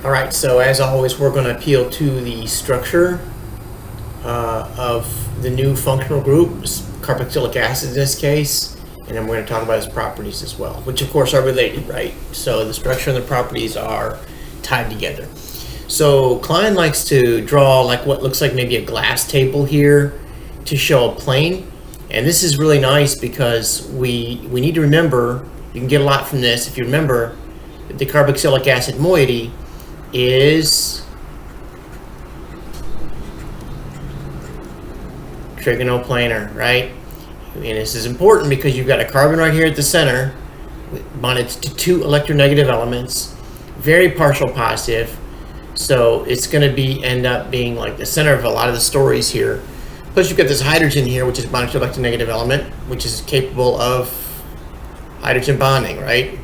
All right, so as always, we're going to appeal to the structure of the new functional group, carboxylic acid in this case, and then we're going to talk about its properties as well, which of course are related, right? So the structure and the properties are tied together. So Klein likes to draw like what looks like maybe a glass table here to show a plane, and this is really nice because we need to remember, you can get a lot from this if you remember that the carboxylic acid moiety is trigonoplanar, right? And this is important because you've got a carbon right here at the center bonded to two electronegative elements, very partial positive, so it's going to end up being like the center of a lot of the stories here. Plus you've got this hydrogen here, which is bonded to electronegative element, which is capable of hydrogen bonding, right?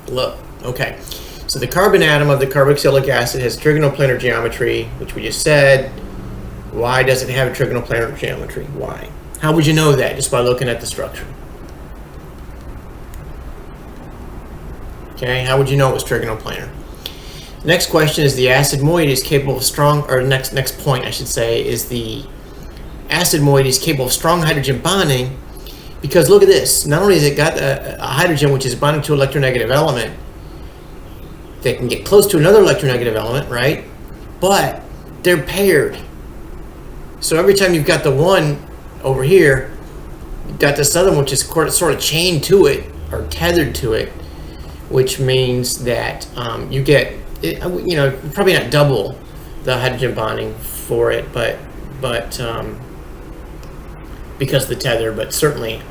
Look, okay. So the carbon atom of the carboxylic acid has trigonoplanar geometry, which we just said. Why does it have a trigonoplanar geometry? Why? How would you know that? Just by looking at the structure. Okay, how would you know it was trigonoplanar? Next question is the acid moiety is capable of strong, or next point I should say, is the acid moiety is capable of strong hydrogen bonding, because look at this. Not only has it got a hydrogen which is bonding to an electronegative element that can get close to another electronegative element, right? But they're paired. So every time you've got the one over here, you've got this other one which is sort of chained to it or tethered to it, which means that you get, you know, probably not double the hydrogen bonding for it, but because of the tether, but certainly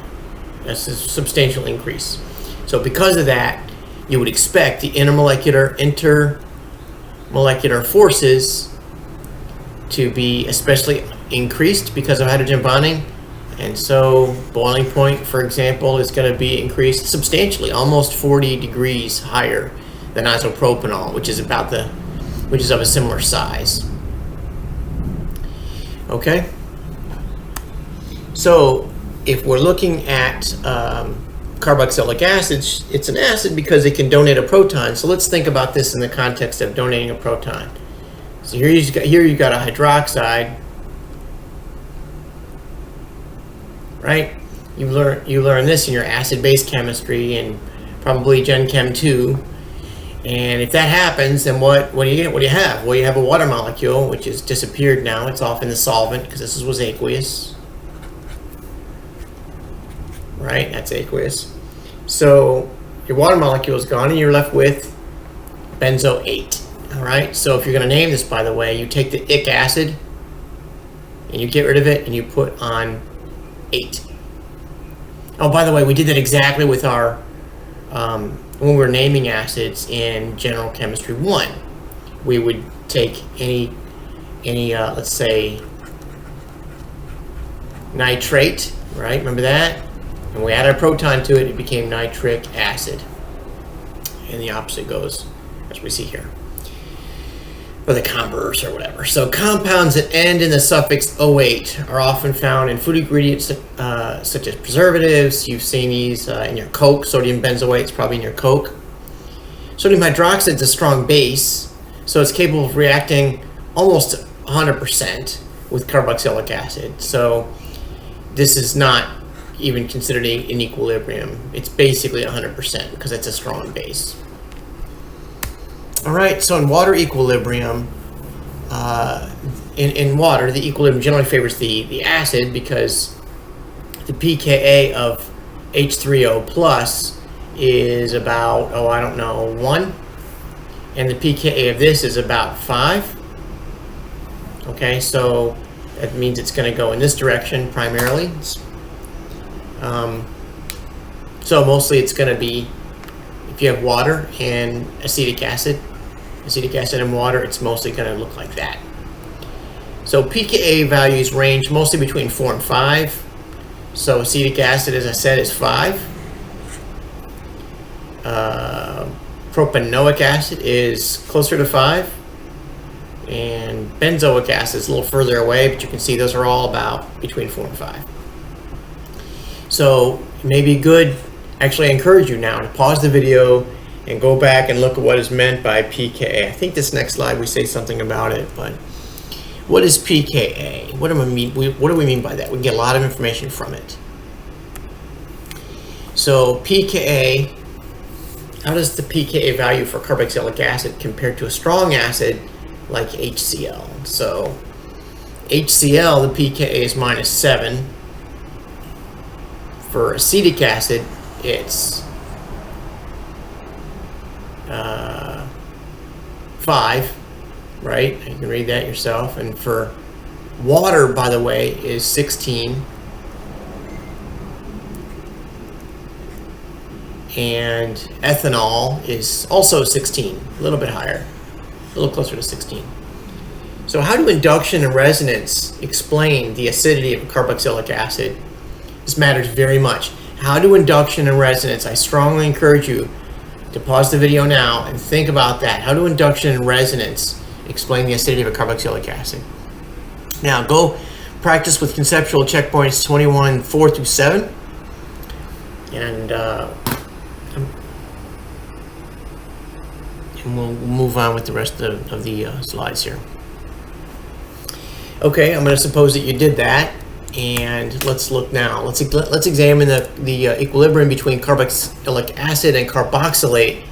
that's a substantial increase. So because of that, you would expect the intermolecular forces to be especially increased because of hydrogen bonding, and so boiling point, for example, is going to be increased substantially, almost 40 degrees higher than isopropanol, which is of a similar size. Okay, so if we're looking at carboxylic acid, it's an acid because it can donate a proton. So let's think about this in the context of donating a proton. So here you've got a hydroxide, right? You learn this in your acid-base chemistry and probably Gen Chem 2. And if that happens, then what do you get? What do you have? Well, you have a water molecule, which has disappeared now. It's off in the solvent because this was aqueous. Right? That's aqueous. So your water molecule is gone and you're left with benzoate. All right? So if you're going to name this, by the way, you take the ic acid and you get rid of it and you put on 8. Oh, by the way, we did that exactly with our when we were naming acids in General Chemistry 1. We would take any let's say nitrate, right? Remember that? And we add our proton to it, it became nitric acid. And the opposite goes as we see here. Or the converse or whatever. So compounds that end in the suffix -ate are often found in food ingredients such as preservatives. You've seen these in your Coke. Sodium benzoate is probably in your Coke. Sodium hydroxide is a strong base, so it's capable of reacting almost 100% with carboxylic acid. So this is not even considered in equilibrium. It's basically 100% because it's a strong base. All right, so in water equilibrium, in water, the equilibrium generally favors the acid because the pKa of H3O plus is about, 1, and the pKa of this is about 5. Okay, so that means it's going to go in this direction primarily. So mostly it's going to be, if you have water and acetic acid and water, it's mostly going to look like that. So pKa values range mostly between 4 and 5. So acetic acid, as I said, is 5. Propanoic acid is closer to 5. And benzoic acid is a little further away, but you can see those are all about between 4 and 5. So it may be good, actually I encourage you now to pause the video and go back and look at what is meant by pKa. I think this next slide we say something about it, but what is pKa? What do we mean by that? We get a lot of information from it. So pKa, how does the pKa value for carboxylic acid compare to a strong acid like HCl? So HCl, the pKa is -7. For acetic acid, it's 5, right? You can read that yourself. And for water, by the way, is 16. And ethanol is also 16, a little bit higher, a little closer to 16. So how do induction and resonance explain the acidity of a carboxylic acid? This matters very much. How do induction and resonance? I strongly encourage you to pause the video now and think about that. How do induction and resonance explain the acidity of a carboxylic acid? Now go practice with conceptual checkpoints 21, 4 through 7. And we'll move on with the rest of the slides here. Okay, I'm going to suppose that you did that. And let's look now. Let's examine the equilibrium between carboxylic acid and carboxylate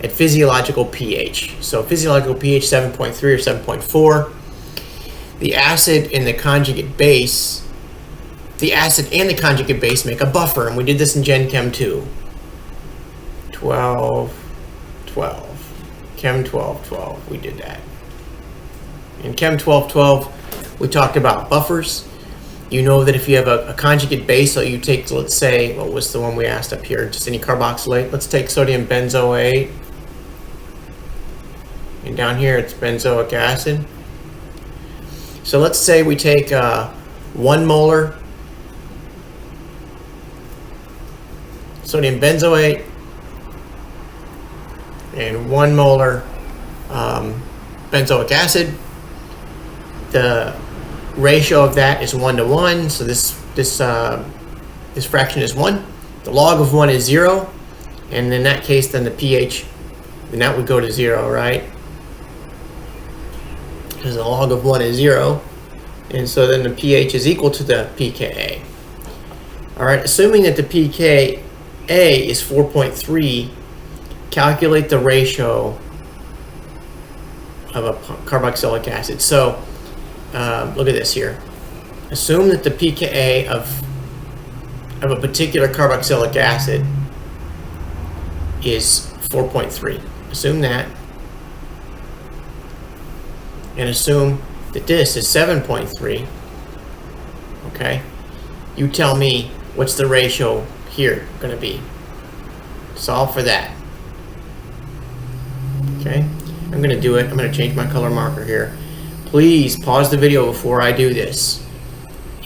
at physiological pH. So physiological pH 7.3 or 7.4. The acid and the conjugate base, the acid and the conjugate base make a buffer, and we did this in Gen Chem 2. 12, 12. Chem 12, 12. We did that. In Chem 12, 12, we talked about buffers. You know that if you have a conjugate base, so you take, let's say, what was the one we asked up here? Just any carboxylate. Let's take sodium benzoate. And down here it's benzoic acid. So let's say we take 1 molar sodium benzoate and 1 molar benzoic acid. The ratio of that is 1 to 1, so this fraction is 1. The log of 1 is 0, and in that case, then the pH, then that would go to 0, right? Because the log of 1 is 0, and so then the pH is equal to the pKa. All right, assuming that the pKa is 4.3, calculate the ratio of a carboxylic acid. So look at this here. Assume that the pKa of a particular carboxylic acid is 4.3. Assume that. And assume that this is 7.3. Okay? You tell me what's the ratio here going to be. Solve for that. Okay? I'm going to do it. I'm going to change my color marker here. Please pause the video before I do this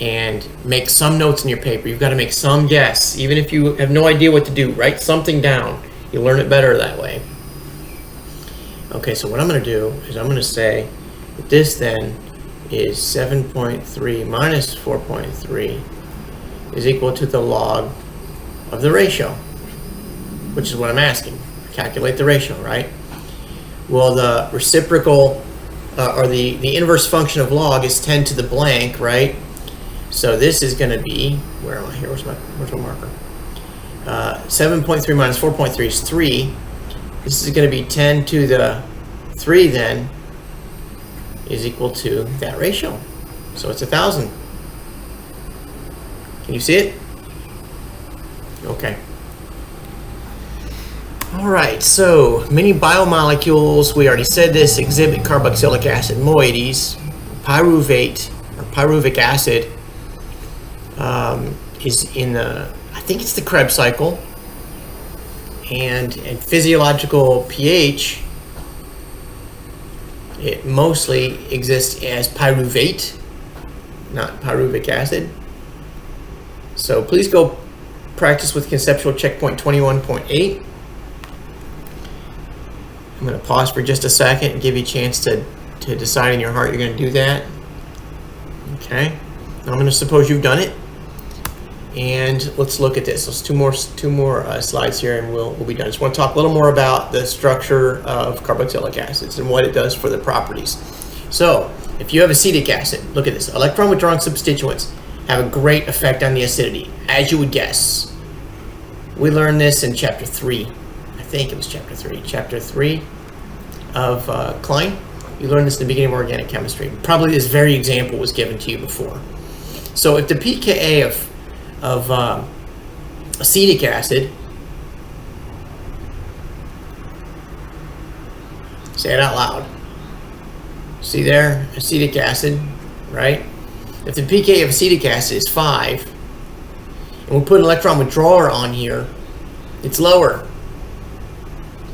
and make some notes in your paper. You've got to make some guess. Even if you have no idea what to do, write something down. You'll learn it better that way. Okay, so what I'm going to do is I'm going to say that this then is 7.3 minus 4.3 is equal to the log of the ratio, which is what I'm asking. Calculate the ratio, right? Well, the reciprocal or the inverse function of log is 10 to the blank, right? So this is going to be, where am I here? Where's my marker? 7.3 minus 4.3 is 3. This is going to be 10 to the 3 then is equal to that ratio. So it's 1,000. Can you see it? Okay. All right, so many biomolecules, we already said this, exhibit carboxylic acid moieties. Pyruvate, or pyruvic acid, is in the, I think it's the Krebs cycle. And at physiological pH, it mostly exists as pyruvate, not pyruvic acid. So please go practice with conceptual checkpoint 21.8. I'm going to pause for just a second and give you a chance to decide in your heart you're going to do that. Okay. Now I'm going to suppose you've done it. And let's look at this. There's two more slides here, and we'll be done. I just want to talk a little more about the structure of carboxylic acids and what it does for the properties. So, if you have acetic acid, look at this. Electron withdrawing substituents have a great effect on the acidity, as you would guess. We learned this in chapter 3. I think it was chapter 3. Chapter 3 of Klein. You learned this in the beginning of organic chemistry. Probably this very example was given to you before. So if the pKa of acetic acid, say it out loud. See there, acetic acid, right? If the pKa of acetic acid is 5, and we put an electron withdrawer on here, it's lower.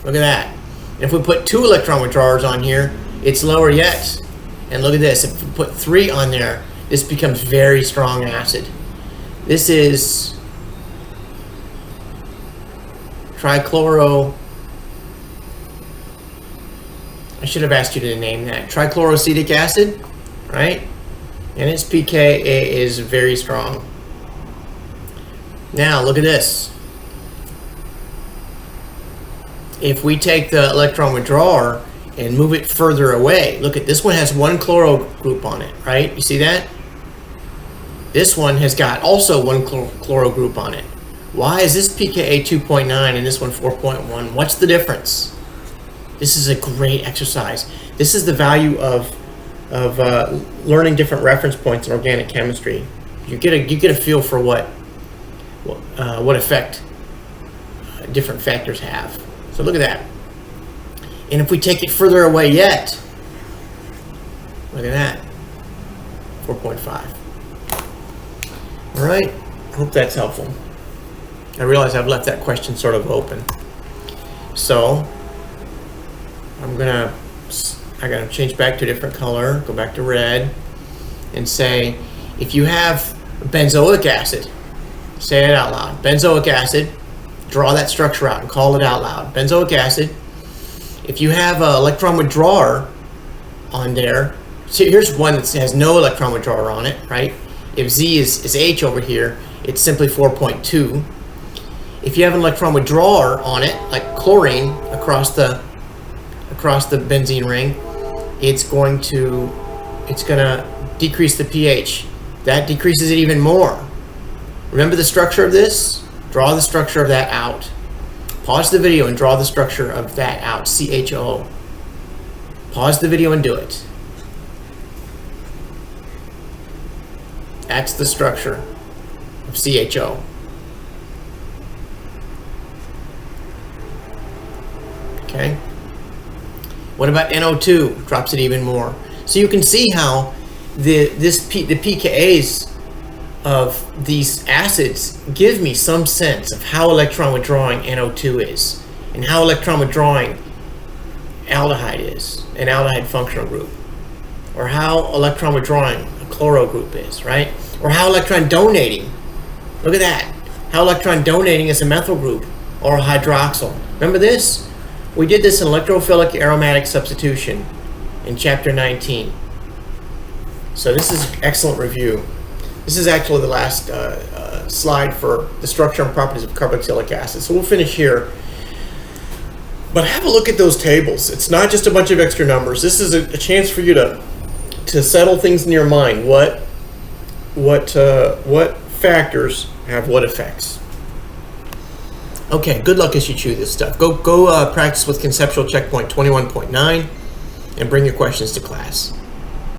Look at that. And if we put 2 electron withdrawers on here, it's lower yet. And look at this, if we put 3 on there, this becomes very strong acid. This is trichloro. I should have asked you to name that. Trichloroacetic acid, right? And its pKa is very strong. Now, look at this. If we take the electron withdrawer and move it further away, look at this one has 1 chloro group on it, right? You see that? This one has got also 1 chloro group on it. Why is this pKa 2.9 and this one 4.1? What's the difference? This is a great exercise. This is the value of learning different reference points in organic chemistry. You get a feel for what effect different factors have. So look at that. And if we take it further away yet, look at that, 4.5. All right, I hope that's helpful. I realize I've left that question sort of open. So I gotta change back to a different color, go back to red, and say, if you have benzoic acid, say it out loud. Benzoic acid, draw that structure out and call it out loud. Benzoic acid. If you have an electron withdrawer on there, see, here's one that has no electron withdrawer on it, right? If Z is H over here, it's simply 4.2. If you have an electron withdrawer on it, like chlorine across the benzene ring, it's going to decrease the pH. That decreases it even more. Remember the structure of this? Draw the structure of that out. Pause the video and draw the structure of that out. CHO. Pause the video and do it. That's the structure of CHO. Okay. What about NO2? Drops it even more. So you can see how the pKa's of these acids give me some sense of how electron withdrawing NO2 is, and how electron withdrawing aldehyde is, an aldehyde functional group, or how electron withdrawing a chloro group is, right? Or how electron donating, look at that, how electron donating is a methyl group or a hydroxyl. Remember this? We did this in electrophilic aromatic substitution in chapter 19. So this is excellent review. This is actually the last slide for the structure and properties of carboxylic acid. So we'll finish here. But have a look at those tables. It's not just a bunch of extra numbers. This is a chance for you to settle things in your mind. What factors have what effects? Okay, good luck as you chew this stuff. Go practice with conceptual checkpoint 21.9 and bring your questions to class.